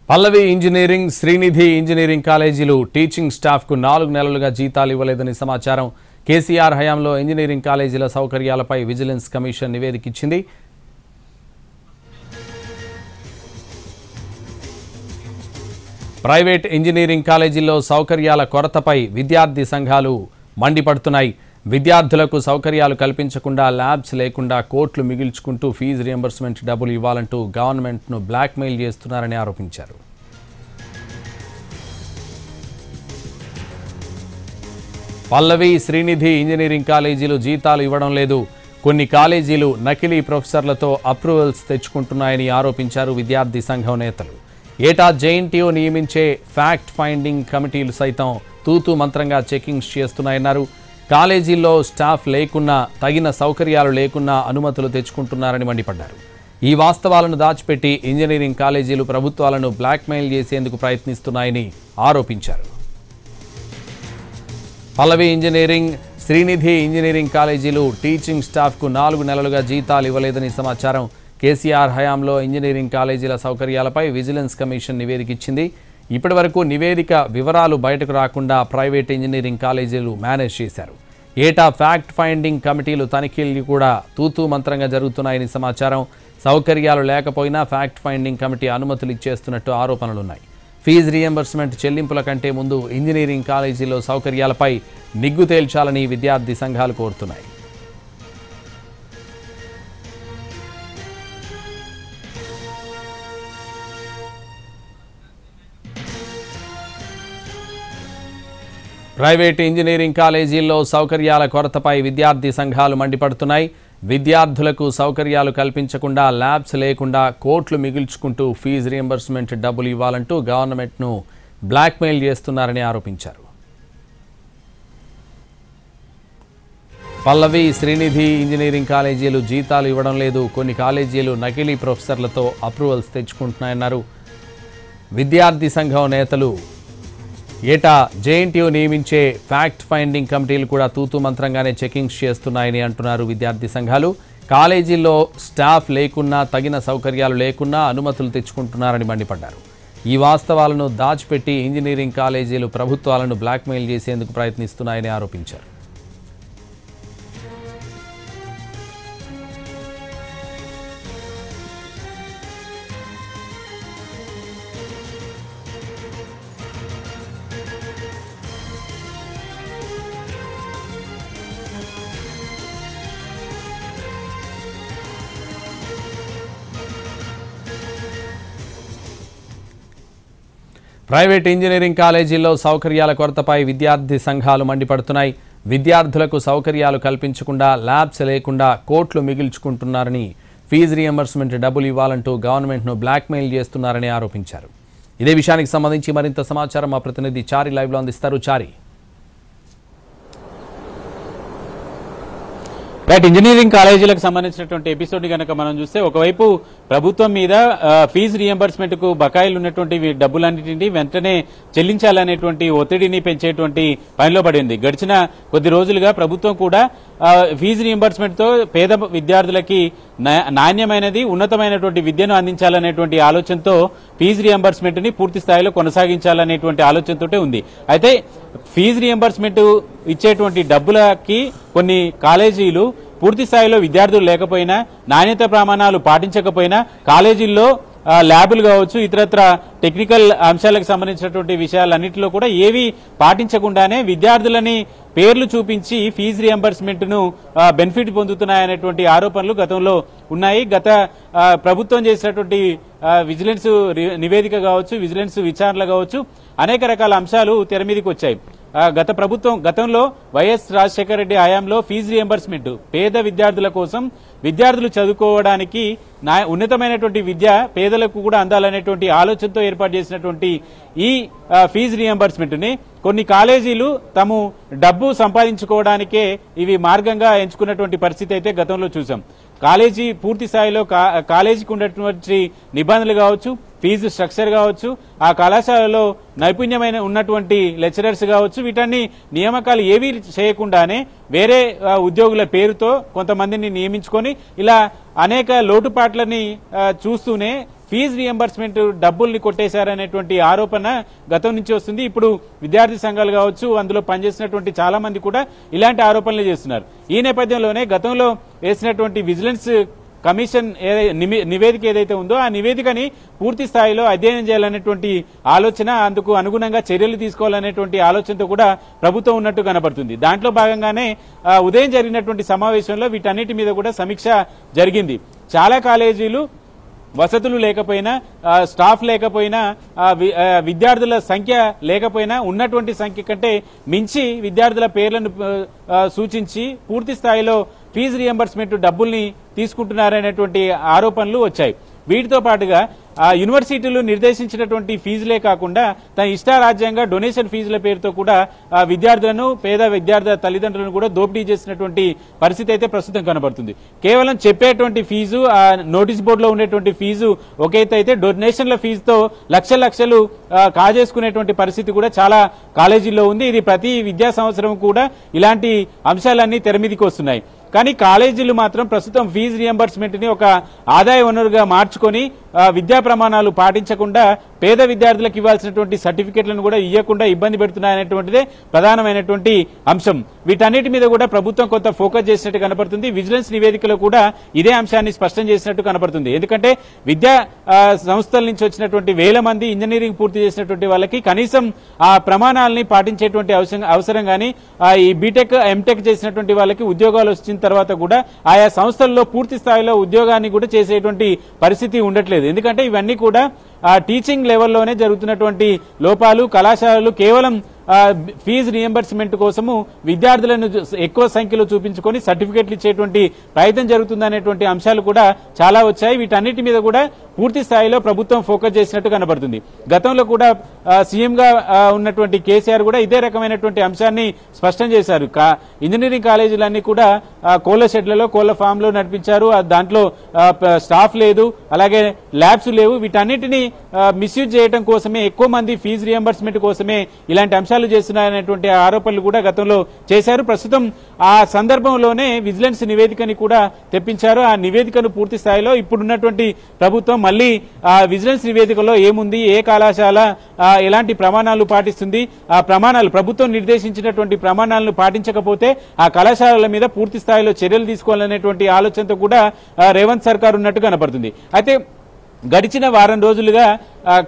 పల్లవి engineering, Srinidhi engineering కాలేజీలు teaching స్టాఫ్కు 4 నెలలుగా జీతాలు ఇవ్వలేదని సమాచారం. కేసీఆర్ హయాంలో ఇంజనీరింగ్ కాలేజీల సౌకర్యాలపై విజిలెన్స్ కమిషన్ నివేదిక ఇచ్చింది. ప్రైవేట్ ఇంజనీరింగ్ కాలేజీల్లో సౌకర్యాల కొరతపై విద్యార్థి సంఘాలు మండిపడుతున్నాయి. విద్యార్థులకు సౌకర్యాలు కల్పించకుండా, ల్యాబ్స్ లేకుండా కోట్లు మిగిల్చుకుంటూ ఫీజు రియంబర్స్మెంట్ డబ్బులు ఇవ్వాలంటూ గవర్నమెంట్ను బ్లాక్మెయిల్ చేస్తున్నారని ఆరోపించారు. పల్లవి, శ్రీనిధి ఇంజనీరింగ్ కాలేజీలు జీతాలు ఇవ్వడం లేదు. కొన్ని కాలేజీలు నకిలీ ప్రొఫెసర్లతో అప్రూవల్స్ తెచ్చుకుంటున్నాయని ఆరోపించారు విద్యార్థి సంఘం నేతలు. ఏటా జేఎన్టీయూ నియమించే ఫ్యాక్ట్ ఫైండింగ్ కమిటీలు సైతం తూతూ మంత్రంగా చెకింగ్స్ చేస్తున్నాయన్నారు. కాలేజీల్లో స్టాఫ్ లేకున్నా, తగిన సౌకర్యాలు లేకున్నా అనుమతులు తెచ్చుకుంటున్నారని మండిపడ్డారు. ఈ వాస్తవాలను దాచిపెట్టి ఇంజనీరింగ్ కాలేజీలు ప్రభుత్వాలను బ్లాక్మెయిల్ చేసేందుకు ప్రయత్నిస్తున్నాయని ఆరోపించారు. పల్లవి ఇంజనీరింగ్, శ్రీనిధి ఇంజనీరింగ్ కాలేజీలు టీచింగ్ స్టాఫ్కు 4 నెలలుగా జీతాలు ఇవ్వలేదని సమాచారం. కేసీఆర్ హయాంలో ఇంజనీరింగ్ కాలేజీల సౌకర్యాలపై విజిలెన్స్ కమిషన్ నివేదిక ఇచ్చింది. ఇప్పటి వరకు నివేదిక వివరాలు బయటకు రాకుండా ప్రైవేట్ ఇంజనీరింగ్ కాలేజీలు మేనేజ్ చేశారు. ఏటా ఫ్యాక్ట్ ఫైండింగ్ కమిటీలు తనిఖీలు కూడా తూతూ మంత్రంగా జరుగుతున్నాయని సమాచారం. సౌకర్యాలు లేకపోయినా ఫ్యాక్ట్ ఫైండింగ్ కమిటీ అనుమతులు ఇచ్చేస్తున్నట్టు ఆరోపణలున్నాయి. ఫీజు రియంబర్స్మెంట్ చెల్లింపుల కంటే ముందు ఇంజనీరింగ్ కాలేజీల్లో సౌకర్యాలపై నిగ్గు తేల్చాలని విద్యార్థి సంఘాలు కోరుతున్నాయి. ప్రైవేట్ ఇంజనీరింగ్ కాలేజీల్లో సౌకర్యాల కొరతపై విద్యార్థి సంఘాలు మండిపడుతున్నాయి. విద్యార్థులకు సౌకర్యాలు కల్పించకుండా, ల్యాబ్స్ లేకుండా కోట్లు మిగిల్చుకుంటూ ఫీజు రియంబర్స్మెంట్ డబ్బులు ఇవ్వాలంటూ గవర్నమెంట్ను బ్లాక్మెయిల్ చేస్తున్నారని ఆరోపించారు. పల్లవి, శ్రీనిధి ఇంజనీరింగ్ కాలేజీలు జీతాలు ఇవ్వడం లేదు. కొన్ని కాలేజీలు నకిలీ ప్రొఫెసర్లతో అప్రూవల్స్ తెచ్చుకుంటున్నాయన్నారు విద్యార్థి సంఘం నేతలు. ఏటా జేఎన్టీయూ నియమించే ఫ్యాక్ట్ ఫైండింగ్ కమిటీలు కూడా తూతూ మంత్రంగానే చెకింగ్స్ చేస్తున్నాయని అంటున్నారు విద్యార్థి సంఘాలు. కాలేజీల్లో స్టాఫ్ లేకున్నా, తగిన సౌకర్యాలు లేకున్నా అనుమతులు తెచ్చుకుంటున్నారని మండిపడ్డారు. ఈ వాస్తవాలను దాచిపెట్టి ఇంజనీరింగ్ కాలేజీలు ప్రభుత్వాలను బ్లాక్మెయిల్ చేసేందుకు ప్రయత్నిస్తున్నాయని ఆరోపించారు. ప్రైవేట్ ఇంజనీరింగ్ కాలేజీల్లో సౌకర్యాల కొరతపై విద్యార్థి సంఘాలు మండిపడుతున్నాయి. విద్యార్థులకు సౌకర్యాలు కల్పించకుండా, ల్యాబ్స్ లేకుండా కోట్లు మిగిల్చుకుంటున్నారని, ఫీజు రియంబర్స్మెంట్ డబ్బులు ఇవ్వాలంటూ గవర్నమెంట్ను బ్లాక్మెయిల్ చేస్తున్నారని ఆరోపించారు. ఇదే విషయానికి సంబంధించి మరింత సమాచారం మా ప్రతినిధి చారి లైవ్లో అందిస్తారు. చారి, రైట్, ఇంజనీరింగ్ కాలేజీలకు సంబంధించినటువంటి ఎపిసోడ్ కనుక మనం చూస్తే, ఒకవైపు ప్రభుత్వం మీద ఫీజు రియంబర్స్మెంట్ కు బకాయిలు ఉన్నటువంటి డబ్బులన్నింటినీ వెంటనే చెల్లించాలనేటువంటి ఒత్తిడిని పెంచేటువంటి పనిలో పడింది. గడిచిన కొద్ది రోజులుగా ప్రభుత్వం కూడా ఫీజు రియంబర్స్మెంట్ తో పేద విద్యార్థులకి నాణ్యమైనది, ఉన్నతమైనటువంటి విద్యను అందించాలనేటువంటి ఆలోచనతో ఫీజు రియంబర్స్మెంట్ ని పూర్తి స్థాయిలో కొనసాగించాలనేటువంటి ఆలోచనతోటే ఉంది. అయితే ఫీజు రియంబర్స్మెంట్ ఇచ్చేటువంటి డబ్బులకి కొన్ని కాలేజీలు పూర్తి స్థాయిలో విద్యార్థులు లేకపోయినా, నాణ్యత ప్రమాణాలు పాటించకపోయినా, కాలేజీల్లో ల్యాబులు కావచ్చు, ఇతరత్ర టెక్నికల్ అంశాలకు సంబంధించినటువంటి విషయాలన్నింటిలో కూడా ఏవి పాటించకుండానే విద్యార్థులని పేర్లు చూపించి ఫీజు రియంబర్స్మెంట్ ను బెనిఫిట్ పొందుతున్నాయనేటువంటి ఆరోపణలు గతంలో ఉన్నాయి. గత ప్రభుత్వం చేసినటువంటి విజిలెన్స్ నివేదిక కావచ్చు, విజిలెన్స్ విచారణలు కావచ్చు, అనేక రకాల అంశాలు తెర మీదకి వచ్చాయి. గతంలో వైఎస్ రాజశేఖర రెడ్డి హయాంలో ఫీజు రియంబర్స్మెంట్ పేద విద్యార్థుల కోసం, విద్యార్థులు చదువుకోవడానికి ఉన్నతమైనటువంటి విద్య పేదలకు కూడా అందాలనేటువంటి ఆలోచనతో ఏర్పాటు చేసినటువంటి ఈ ఫీజు రియంబర్స్మెంట్ ని కొన్ని కాలేజీలు తాము డబ్బు సంపాదించుకోవడానికే ఇవి మార్గంగా ఎంచుకున్నటువంటి పరిస్థితి అయితే గతంలో చూసాం. కాలేజీ పూర్తి స్థాయిలో కాలేజీకి ఉన్నటువంటి నిబంధనలు కావచ్చు, ఫీజు స్ట్రక్చర్ కావచ్చు, ఆ కళాశాలలో నైపుణ్యమైన ఉన్నటువంటి లెక్చరర్స్ కావచ్చు, వీటన్ని నియామకాలు ఏవీ చేయకుండానే వేరే ఉద్యోగుల పేరుతో కొంతమందిని నియమించుకొని ఇలా అనేక లోటుపాట్లని చూస్తూనే ఫీజు రియంబర్స్మెంట్ డబ్బుల్ని కొట్టేశారనేటువంటి ఆరోపణ గతం నుంచి వస్తుంది. ఇప్పుడు విద్యార్థి సంఘాలు కావచ్చు, అందులో పనిచేసినటువంటి చాలా మంది కూడా ఇలాంటి ఆరోపణలు చేస్తున్నారు. ఈ నేపథ్యంలోనే గతంలో వేసినటువంటి విజిలెన్స్ కమిషన్ నివేదిక ఏదైతే ఉందో ఆ నివేదికని పూర్తి స్థాయిలో అధ్యయనం చేయాలనేటువంటి ఆలోచన, అందుకు అనుగుణంగా చర్యలు తీసుకోవాలనేటువంటి ఆలోచనతో కూడా ప్రభుత్వం ఉన్నట్టు కనబడుతుంది. దాంట్లో భాగంగానే ఉదయం జరిగినటువంటి సమావేశంలో వీటన్నిటి మీద కూడా సమీక్ష జరిగింది. చాలా కాలేజీలు వసతులు లేకపోయినా, స్టాఫ్ లేకపోయినా, విద్యార్థుల సంఖ్య లేకపోయినా ఉన్నటువంటి సంఖ్య కంటే మించి విద్యార్థుల పేర్లను సూచించి పూర్తి స్థాయిలో ఫీజు రియంబర్స్మెంట్ డబ్బుల్ని తీసుకుంటున్నారనేటువంటి ఆరోపణలు వచ్చాయి. వీటితో పాటుగా యూనివర్సిటీలు నిర్దేశించినటువంటి ఫీజులే కాకుండా తన ఇష్టారాజ్యంగా డొనేషన్ ఫీజుల పేరుతో కూడా విద్యార్థులను, పేద విద్యార్థుల తల్లిదండ్రులను కూడా దోపిడీ చేసినటువంటి పరిస్థితి అయితే ప్రస్తుతం కనబడుతుంది. కేవలం చెప్పేటువంటి ఫీజు, నోటీస్ బోర్డులో ఉండేటువంటి ఫీజు ఒక ఎత్తు అయితే డొనేషన్ల ఫీజుతో లక్షలు కాజేసుకునేటువంటి పరిస్థితి కూడా చాలా కాలేజీల్లో ఉంది. ఇది ప్రతి విద్యా సంవత్సరం కూడా ఇలాంటి అంశాలన్నీ తెరమీదికి వస్తున్నాయి. కానీ కాలేజీలు మాత్రం ప్రస్తుతం ఫీజు రియంబర్స్మెంట్ ని ఒక ఆదాయ వనరుగా మార్చుకొని విద్యా ప్రమాణాలు పాటించకుండా పేద విద్యార్థులకు ఇవ్వాల్సినటువంటి సర్టిఫికెట్లను కూడా ఇవ్వకుండా ఇబ్బంది పెడుతున్నాయనేటువంటిదే ప్రధానమైనటువంటి అంశం. వీటన్నిటి మీద కూడా ప్రభుత్వం కొంత ఫోకస్ చేసినట్టు కనపడుతుంది. విజిలెన్స్ నివేదికలో కూడా ఇదే అంశాన్ని స్పష్టం చేసినట్టు కనపడుతుంది. ఎందుకంటే విద్యా సంస్థల నుంచి వచ్చినటువంటి వేల మంది ఇంజనీరింగ్ పూర్తి చేసినటువంటి వాళ్ళకి కనీసం ఆ ప్రమాణాలని పాటించేటువంటి అవసరం కానీ, ఈ బీటెక్, ఎంటెక్ చేసినటువంటి వాళ్ళకి ఉద్యోగాలు వచ్చిన తర్వాత కూడా ఆయా సంస్థల్లో పూర్తి స్థాయిలో ఉద్యోగాన్ని కూడా చేసేటువంటి పరిస్థితి ఉండట్లేదు. ఎందుకంటే ఇవన్నీ కూడా టీచింగ్ లెవెల్లోనే జరుగుతున్నటువంటి లోపాలు. కళాశాలలు కేవలం ఫీజు రియంబర్స్మెంట్ కోసము విద్యార్థులను ఎక్కువ సంఖ్యలో చూపించుకొని సర్టిఫికెట్లు ఇచ్చేటువంటి ప్రయత్నం జరుగుతుందనేటువంటి అంశాలు కూడా చాలా వచ్చాయి. వీటన్నిటి మీద కూడా పూర్తి స్థాయిలో ప్రభుత్వం ఫోకస్ చేసినట్టు కనబడుతుంది. గతంలో కూడా సీఎంగా ఉన్నటువంటి కేసీఆర్ కూడా ఇదే రకమైనటువంటి అంశాన్ని స్పష్టం చేశారు. ఇంజనీరింగ్ కాలేజీలన్నీ కూడా కోళ్ల షెడ్లలో, కోళ్ల ఫామ్ లో నడిపించారు. దాంట్లో స్టాఫ్ లేదు, అలాగే ల్యాబ్స్ లేవు. వీటన్నిటిని మిస్యూజ్ చేయడం కోసమే, ఎక్కువ మంది ఫీజు రియంబర్స్మెంట్ కోసమే ఇలాంటి అంశాలు చేస్తున్నారనేటువంటి ఆరోపణలు కూడా గతంలో చేశారు. ప్రస్తుతం ఆ సందర్భంలోనే విజిలెన్స్ నివేదికని కూడా తెప్పించారు. ఆ నివేదికను పూర్తి స్థాయిలో ఇప్పుడున్నటువంటి ప్రభుత్వం మళ్ళీ ఆ విజిలెన్స్ నివేదికలో ఏముంది, ఏ కళాశాల ఎలాంటి ప్రమాణాలు పాటిస్తుంది, ఆ ప్రమాణాలు ప్రభుత్వం నిర్దేశించినటువంటి ప్రమాణాలను పాటించకపోతే ఆ కళాశాలల మీద పూర్తి స్థాయిలో చర్యలు తీసుకోవాలనేటువంటి ఆలోచనతో కూడా రేవంత్ సర్కార్ ఉన్నట్టు కనపడుతుంది. అయితే గడిచిన వారం రోజులుగా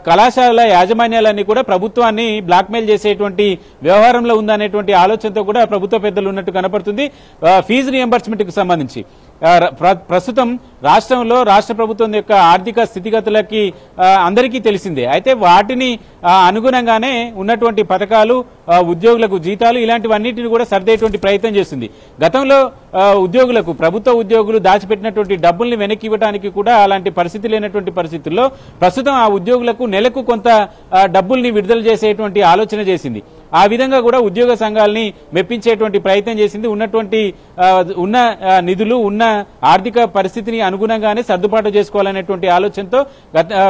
కళాశాలల యాజమాన్యాలన్నీ కూడా ప్రభుత్వాన్ని బ్లాక్మెయిల్ చేసేటువంటి వ్యవహారంలో ఉందనేటువంటి ఆలోచనతో కూడా ప్రభుత్వ పెద్దలు ఉన్నట్టు కనపడుతుంది. ఫీజు రియంబర్స్మెంట్ కు సంబంధించి ప్రస్తుతం రాష్ట్రంలో రాష్ట్ర ప్రభుత్వం యొక్క ఆర్థిక స్థితిగతులకి అందరికీ తెలిసిందే. అయితే వాటిని అనుగుణంగానే ఉన్నటువంటి పథకాలు, ఉద్యోగులకు జీతాలు, ఇలాంటివన్నిటిని కూడా సర్దేటువంటి ప్రయత్నం చేస్తుంది. గతంలో ఉద్యోగులకు, ప్రభుత్వ ఉద్యోగులు దాచిపెట్టినటువంటి డబ్బుల్ని వెనక్కి ఇవ్వడానికి కూడా అలాంటి పరిస్థితి లేనటువంటి పరిస్థితుల్లో ప్రస్తుతం ఆ ఉద్యోగులకు నెలకు కొంత డబ్బుల్ని విడుదల చేసేటువంటి ఆలోచన చేసింది. ఆ విధంగా కూడా ఉద్యోగ సంఘాలని మెప్పించేటువంటి ప్రయత్నం చేసింది. ఉన్న నిధులు, ఉన్న ఆర్థిక పరిస్థితిని అనుగుణంగానే సర్దుబాటు చేసుకోవాలనేటువంటి ఆలోచనతో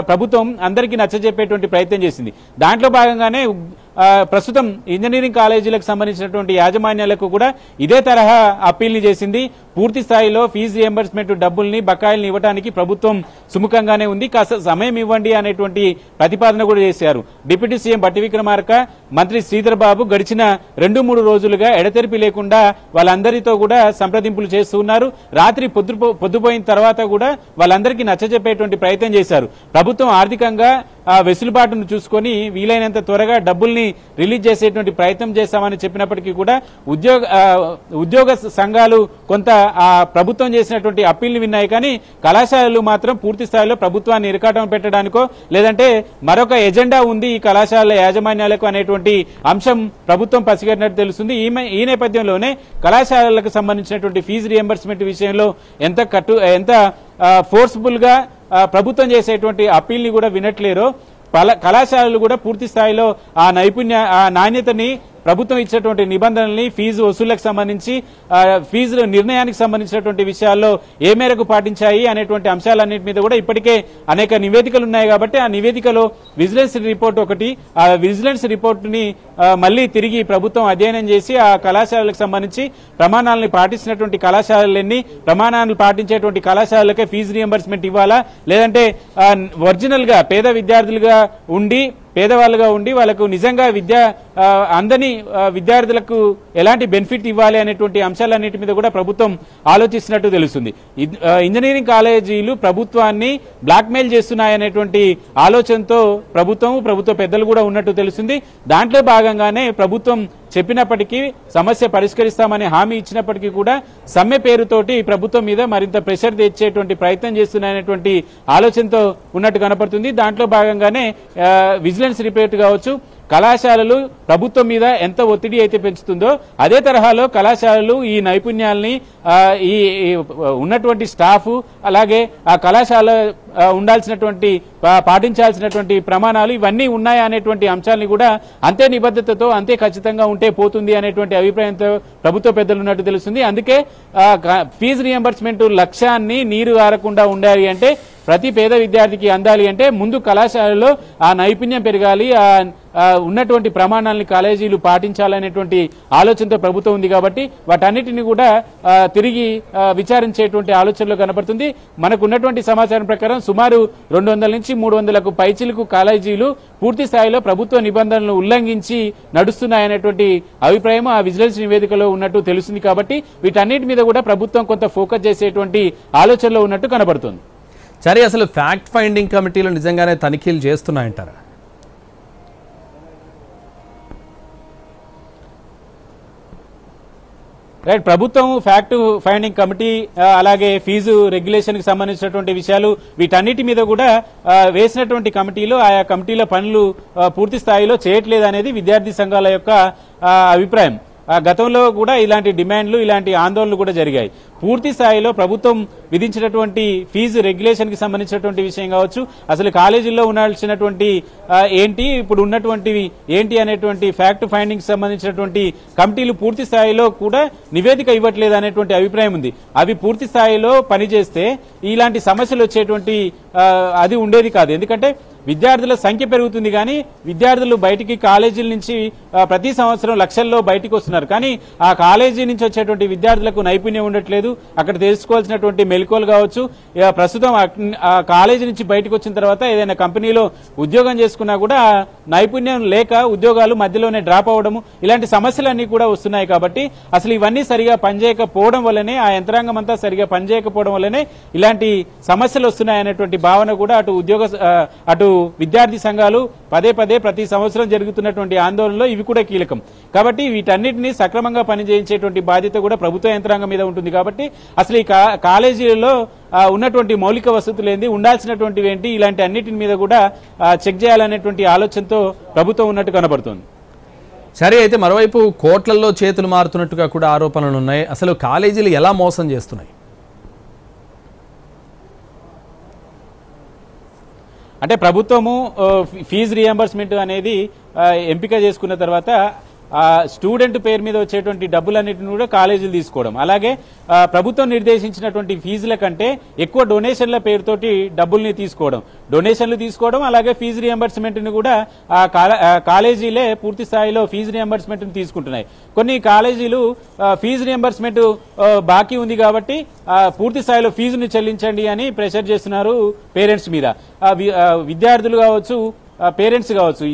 ప్రభుత్వం అందరికీ నచ్చజెప్పేటువంటి ప్రయత్నం చేసింది. దాంట్లో భాగంగానే ప్రస్తుతం ఇంజనీరింగ్ కాలేజీలకు సంబంధించినటువంటి యాజమాన్యాలకు కూడా ఇదే తరహా అప్పీల్ని చేసింది. పూర్తి స్థాయిలో ఫీజు రియంబర్స్మెంట్ డబ్బుల్ని, బకాయిల్ని ఇవ్వడానికి ప్రభుత్వం సుముఖంగానే ఉంది, కాస్త సమయం ఇవ్వండి అనేటువంటి ప్రతిపాదన కూడా చేశారు. డిప్యూటీ సీఎం బట్టి విక్రమార్క, మంత్రి శ్రీధర్ బాబు గడిచిన 2-3 రోజులుగా ఎడతెరిపి లేకుండా వాళ్ళందరితో కూడా సంప్రదింపులు చేస్తూ ఉన్నారు. రాత్రి పొద్దుపోయిన తర్వాత కూడా వాళ్ళందరికీ నచ్చజెప్పేటువంటి ప్రయత్నం చేశారు. ప్రభుత్వం ఆర్థికంగా వెసులుబాటును చూసుకొని వీలైనంత త్వరగా డబ్బుల్ని రిలీజ్ చేసేటువంటి ప్రయత్నం చేస్తామని చెప్పినప్పటికీ కూడా ఉద్యోగ సంఘాలు కొంత ప్రభుత్వం చేసినటువంటి అప్పీల్ని విన్నాయి. కానీ కళాశాలలు మాత్రం పూర్తి స్థాయిలో ప్రభుత్వాన్ని ఇరకాటం పెట్టడానికో, లేదంటే మరొక ఎజెండా ఉంది ఈ కళాశాలల యాజమాన్యాలకు అనేటువంటి అంశం ప్రభుత్వం పసిగట్టినట్టు తెలుస్తుంది. ఈ నేపథ్యంలోనే కళాశాలలకు సంబంధించినటువంటి ఫీజు రియంబర్స్మెంట్ విషయంలో ఎంత ఫోర్స్ఫుల్ గా ప్రభుత్వం చేసేటువంటి అప్పీల్ని కూడా వినట్లేరో, కళాశాలలు కూడా పూర్తి స్థాయిలో ఆ నాణ్యతని ప్రభుత్వం ఇచ్చేటువంటి నిబంధనల్ని ఫీజు వసూళ్లకు సంబంధించి ఫీజు నిర్ణయానికి సంబంధించినటువంటి విషయాల్లో ఏ మేరకు పాటించాయి అనేటువంటి అంశాలన్నింటి మీద కూడా ఇప్పటికే అనేక నివేదికలు ఉన్నాయి కాబట్టి ఆ నివేదికలో విజిలెన్స్ రిపోర్ట్ ఒకటి, ఆ విజిలెన్స్ రిపోర్ట్ ని మళ్లీ తిరిగి ప్రభుత్వం అధ్యయనం చేసి ఆ కళాశాలలకు సంబంధించి ప్రమాణాలను పాటించినటువంటి కళాశాలలన్నీ ప్రమాణాలను పాటించేటువంటి కళాశాలలకే ఫీజు రియంబర్స్మెంట్ ఇవ్వాలా, లేదంటే ఒరిజినల్ గా పేద విద్యార్థులుగా ఉండి పేదవాళ్ళుగా ఉండి వాళ్ళకు నిజంగా అందని విద్యార్థులకు ఎలాంటి బెనిఫిట్ ఇవ్వాలి అనేటువంటి అంశాలన్నిటి మీద కూడా ప్రభుత్వం ఆలోచిస్తున్నట్టు తెలుస్తుంది. ఇంజనీరింగ్ కాలేజీలు ప్రభుత్వాన్ని బ్లాక్మెయిల్ చేస్తున్నాయనేటువంటి ఆలోచనతో ప్రభుత్వ పెద్దలు కూడా ఉన్నట్టు తెలుస్తుంది. దాంట్లో భాగంగానే ప్రభుత్వం చెప్పినప్పటికీ సమస్య పరిష్కరిస్తామని హామీ ఇచ్చినప్పటికీ కూడా సమ్మె పేరుతోటి ప్రభుత్వం మీద మరింత ప్రెషర్ తెచ్చేటువంటి ప్రయత్నం చేస్తున్నాయనేటువంటి ఆలోచనతో ఉన్నట్టు కనపడుతుంది. దాంట్లో భాగంగానే విజిలెన్స్ రిపోర్ట్ కావచ్చు, కళాశాలలు ప్రభుత్వం మీద ఎంత ఒత్తిడి అయితే పెంచుతుందో అదే తరహాలో కళాశాలలు ఈ నైపుణ్యాలని ఈ ఉన్నటువంటి స్టాఫ్ అలాగే ఆ కళాశాల ఉండాల్సినటువంటి పాటించాల్సినటువంటి ప్రమాణాలు ఇవన్నీ ఉన్నాయా అనేటువంటి అంశాలని కూడా అంతే నిబద్ధతతో అంతే ఖచ్చితంగా ఉంటే పోతుంది అనేటువంటి అభిప్రాయంతో ప్రభుత్వ పెద్దలు ఉన్నట్టు తెలుస్తుంది. అందుకే ఫీజు రియంబర్స్మెంట్ లక్ష్యాన్ని నీరు ఆరకుండా ఉండాలి అంటే ప్రతి పేద విద్యార్థికి అందాలి అంటే ముందు కళాశాలలో ఆ నైపుణ్యం పెరగాలి, ఉన్నటువంటి ప్రమాణాలని కాలేజీలు పాటించాలనేటువంటి ఆలోచనతో ప్రభుత్వం ఉంది కాబట్టి వాటన్నిటిని కూడా తిరిగి విచారించేటువంటి ఆలోచనలో కనపడుతుంది. మనకు ఉన్నటువంటి సమాచారం ప్రకారం సుమారు 200 నుంచి 300కు పైచిలకు కాలేజీలు పూర్తి స్థాయిలో ప్రభుత్వ నిబంధనలను ఉల్లంఘించి నడుస్తున్నాయనేటువంటి అభిప్రాయం ఆ విజిలెన్స్ నివేదికలో ఉన్నట్టు తెలుస్తుంది. కాబట్టి వీటన్నిటి మీద కూడా ప్రభుత్వం కొంత ఫోకస్ చేసేటువంటి ఆలోచనలో ఉన్నట్టు కనబడుతుంది. సరే, అసలు ఫ్యాక్ట్ ఫైండింగ్ కమిటీలు నిజంగానే తనిఖీలు చేస్తున్నాయంటారా? రైట్, ప్రభుత్వం ఫ్యాక్ట్ ఫైండింగ్ కమిటీ అలాగే ఫీజు రెగ్యులేషన్ కి సంబంధించినటువంటి విషయాలు వీటన్నిటి మీద కూడా వేసినటువంటి కమిటీలు ఆయా కమిటీల పనులు పూర్తి స్థాయిలో చేయట్లేదు అనేది విద్యార్థి సంఘాల యొక్క అభిప్రాయం. గతంలో కూడా ఇలాంటి డిమాండ్లు ఇలాంటి ఆందోళనలు కూడా జరిగాయి. పూర్తి స్థాయిలో ప్రభుత్వం విధించినటువంటి ఫీజు రెగ్యులేషన్ కి సంబంధించినటువంటి విషయం కావచ్చు, అసలు కాలేజీల్లో ఉండాల్సినటువంటి ఏంటి ఇప్పుడు ఉన్నటువంటివి ఏంటి అనేటువంటి ఫ్యాక్ట్ ఫైండింగ్ సంబంధించినటువంటి కమిటీలు పూర్తి స్థాయిలో కూడా నివేదిక ఇవ్వట్లేదు అనేటువంటి అభిప్రాయం ఉంది. అవి పూర్తి స్థాయిలో పనిచేస్తే ఇలాంటి సమస్యలు వచ్చేటువంటి అది ఉండేది కాదు. ఎందుకంటే విద్యార్థుల సంఖ్య పెరుగుతుంది కానీ విద్యార్థులు బయటికి కాలేజీల నుంచి ప్రతి సంవత్సరం లక్షల్లో బయటికి వస్తున్నారు. కానీ ఆ కాలేజీ నుంచి వచ్చేటువంటి విద్యార్థులకు నైపుణ్యం ఉండట్లేదు. అక్కడ తెలుసుకోవాల్సినటువంటి మెలకువలు కావచ్చు, ప్రస్తుతం ఆ కాలేజీ నుంచి బయటకు వచ్చిన తర్వాత ఏదైనా కంపెనీలో ఉద్యోగం చేసుకున్నా కూడా నైపుణ్యం లేక ఉద్యోగాలు మధ్యలోనే డ్రాప్ అవ్వడము ఇలాంటి సమస్యలన్నీ కూడా వస్తున్నాయి. కాబట్టి అసలు ఇవన్నీ సరిగా పనిచేయకపోవడం వల్లనే ఆ యంత్రాంగం అంతా సరిగా పనిచేయకపోవడం వల్లనే ఇలాంటి సమస్యలు వస్తున్నాయనేటువంటి భావన కూడా అటు విద్యార్థి సంఘాలు పదే ప్రతి సంవత్సరం జరుగుతున్నటువంటి ఆందోళనలో ఇవి కూడా కీలకం. కాబట్టి వీటన్నిటిని సక్రమంగా పనిచేయించేటువంటి బాధ్యత కూడా ప్రభుత్వ యంత్రాంగం మీద ఉంటుంది. కాబట్టి అసలు ఈ కాలేజీలలో ఉన్నటువంటి మౌలిక వసతులు ఏంటి, ఉండాల్సినటువంటివి ఏంటి, ఇలాంటి అన్నిటి మీద కూడా చెక్ చేయాలనేటువంటి ఆలోచనతో ప్రభుత్వం ఉన్నట్టు కనబడుతుంది. సరే, అయితే మరోవైపు కోట్లల్లో చేతులు మారుతున్నట్టుగా కూడా ఆరోపణలు ఉన్నాయి. అసలు కాలేజీలు ఎలా మోసం చేస్తున్నాయి? అంటే ప్రభుత్వము ఫీజు రియంబర్స్మెంట్ అనేది ఎంపిక చేసుకున్న తర్వాత స్టూడెంట్ పేరు మీద వచ్చేటువంటి డబ్బులన్నిటిని కూడా కాలేజీలు తీసుకోవడం, అలాగే ప్రభుత్వం నిర్దేశించినటువంటి ఫీజుల కంటే ఎక్కువ డొనేషన్ల పేరుతోటి డబ్బుల్ని డొనేషన్లు తీసుకోవడం అలాగే ఫీజు రియంబర్స్మెంట్ ని కూడా కాలేజీలే పూర్తి స్థాయిలో ఫీజు రియంబర్స్మెంట్ ని తీసుకుంటున్నాయి. కొన్ని కాలేజీలు ఫీజు రియంబర్స్మెంట్ బాకీ ఉంది కాబట్టి పూర్తి స్థాయిలో ఫీజుని చెల్లించండి అని ప్రెషర్ చేస్తున్నారు పేరెంట్స్ మీద. విద్యార్థులు కావచ్చు, పేరెంట్స్ కావచ్చు,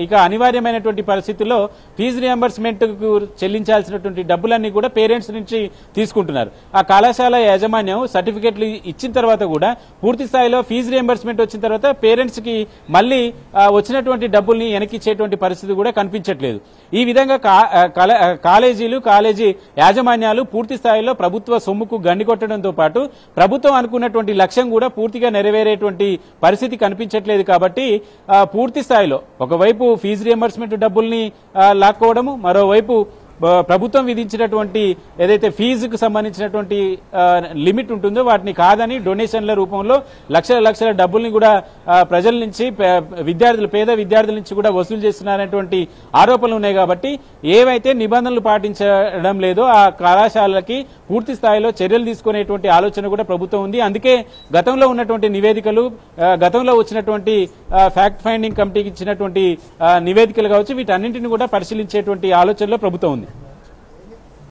ఇక అనివార్యమైనటువంటి పరిస్థితుల్లో ఫీజు రియంబర్స్మెంట్ కు చెల్లించాల్సినటువంటి డబ్బులన్నీ కూడా పేరెంట్స్ నుంచి తీసుకుంటున్నారు. ఆ కళాశాల యాజమాన్యం సర్టిఫికెట్లు ఇచ్చిన తర్వాత కూడా పూర్తి స్థాయిలో ఫీజు రియంబర్స్మెంట్ వచ్చిన తర్వాత పేరెంట్స్ కి మళ్ళీ వచ్చినటువంటి డబ్బుల్ని వెనకిచ్చేటువంటి పరిస్థితి కూడా కనిపించట్లేదు. ఈ విధంగా కాలేజీ యాజమాన్యాలు పూర్తి స్థాయిలో ప్రభుత్వ సొమ్ముకు గండి కొట్టడంతో పాటు ప్రభుత్వం అనుకున్నటువంటి లక్ష్యం కూడా పూర్తిగా నెరవేరేటువంటి పరిస్థితి కనిపించట్లేదు. కాబట్టి పూర్తి స్థాయిలో ఒకవైపు ఫీజు రియంబర్స్మెంట్ డబ్బుల్ని లాక్కోవడము, మరోవైపు ప్రభుత్వం విధించినటువంటి ఏదైతే ఫీజుకు సంబంధించినటువంటి లిమిట్ ఉంటుందో వాటిని కాదని డొనేషన్ల రూపంలో లక్షల డబ్బుల్ని కూడా ప్రజల నుంచి పేద విద్యార్థుల నుంచి కూడా వసూలు చేస్తున్నారనేటువంటి ఆరోపణలు ఉన్నాయి కాబట్టి ఏవైతే నిబంధనలు పాటించడం లేదో ఆ కళాశాలకి పూర్తి స్థాయిలో చర్యలు తీసుకునేటువంటి ఆలోచన కూడా ప్రభుత్వం ఉంది. అందుకే గతంలో ఉన్నటువంటి నివేదికలు, గతంలో వచ్చినటువంటి ఫ్యాక్ట్ ఫైండింగ్ కమిటీకి ఇచ్చినటువంటి నివేదికలు కావచ్చు, వీటన్నింటిని కూడా పరిశీలించేటువంటి ఆలోచనలో ప్రభుత్వం ఉంది.